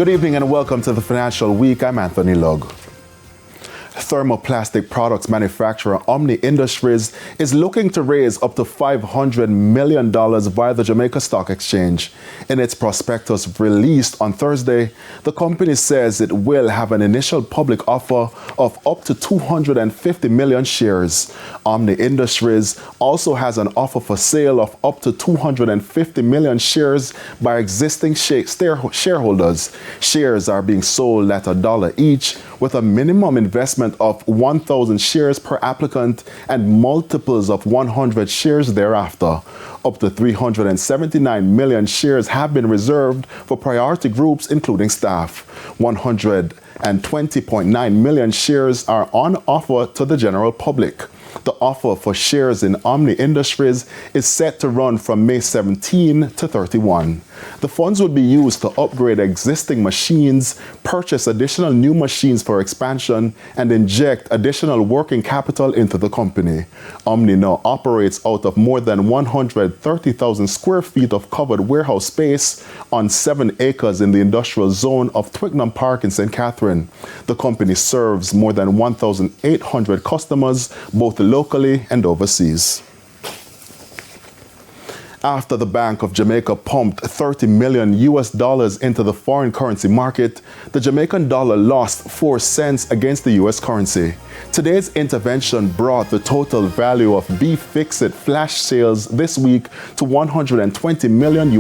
Good evening and welcome to the Financial Week. I'm Anthony Lugg. Thermoplastic products manufacturer Omni Industries is looking to raise up to $500 million via the Jamaica Stock Exchange. In its prospectus released on Thursday, the company says it will have an initial public offer of up to 250 million shares. Omni Industries also has an offer for sale of up to 250 million shares by existing shareholders. Shares are being sold at $1 each, with a minimum investment of 1,000 shares per applicant and multiples of 100 shares thereafter. Up to 379 million shares have been reserved for priority groups, including staff. 120.9 million shares are on offer to the general public. The offer for shares in Omni Industries is set to run from May 17 to 31. The funds would be used to upgrade existing machines, purchase additional new machines for expansion, and inject additional working capital into the company. Omni now operates out of more than 130,000 square feet of covered warehouse space on 7 acres in the industrial zone of Twickenham Park in St. Catherine. The company serves more than 1,800 customers, both locally and overseas. After the Bank of Jamaica pumped $30 million into the foreign currency market, the Jamaican dollar lost 4 cents against the US currency. Today's intervention brought the total value of B-Fix-It flash sales this week to $120 million.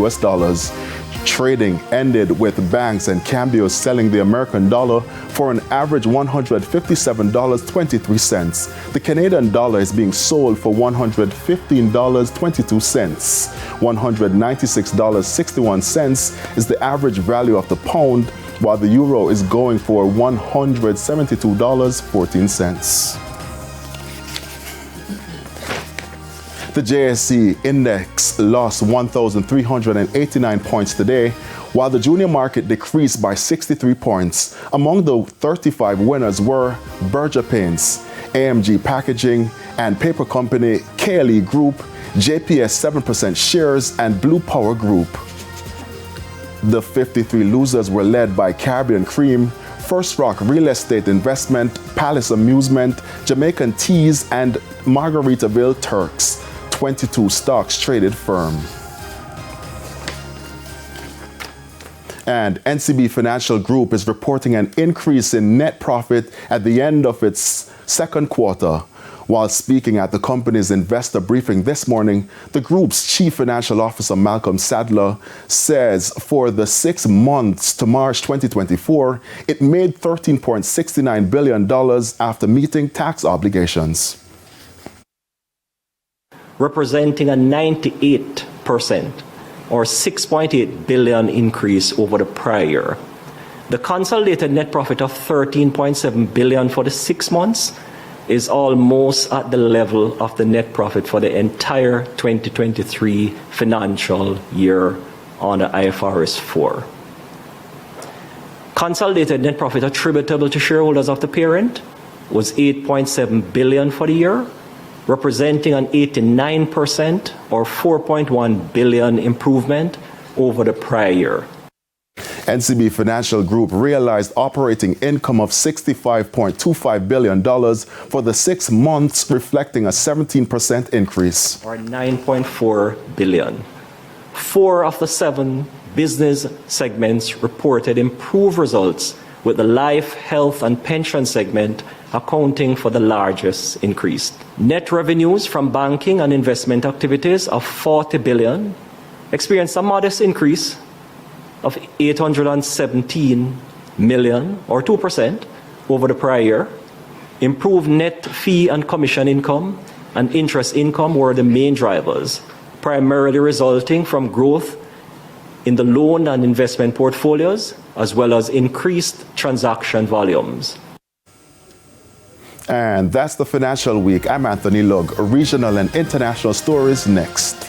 Trading ended with banks and cambios selling the American dollar for an average $157.23. The Canadian dollar is being sold for $115.22. $196.61 is the average value of the pound, while the euro is going for $172.14. The JSE index lost 1,389 points today, while the junior market decreased by 63 points. Among the 35 winners were Berger Paints, AMG Packaging, and paper company KLE Group, JPS 7% Shares, and Blue Power Group. The 53 losers were led by Caribbean Cream, First Rock Real Estate Investment, Palace Amusement, Jamaican Teas, and Margaritaville Turks. 22 stocks traded firm. And NCB Financial Group is reporting an increase in net profit at the end of its second quarter. While speaking at the company's investor briefing this morning, the group's Chief Financial Officer Malcolm Sadler says for the 6 months to March 2024, it made $13.69 billion after meeting tax obligations, representing a 98% or $6.8 billion increase over the prior year. The consolidated net profit of $13.7 billion for the 6 months is almost at the level of the net profit for the entire 2023 financial year on the IFRS 4. Consolidated net profit attributable to shareholders of the parent was $8.7 billion for the year, representing an 89% or $4.1 billion improvement over the prior year. NCB Financial Group realized operating income of $65.25 billion for the 6 months, reflecting a 17% increase. Or $9.4 billion. 4 of the 7 business segments reported improved results, with the life, health, and pension segment accounting for the largest increase. Net revenues from banking and investment activities of $40 billion experienced a modest increase of $817 million, or 2%, over the prior year. Improved net fee and commission income and interest income were the main drivers, primarily resulting from growth in the loan and investment portfolios, as well as increased transaction volumes. And that's the Financial Week. I'm Anthony Lugg. Regional and international stories next.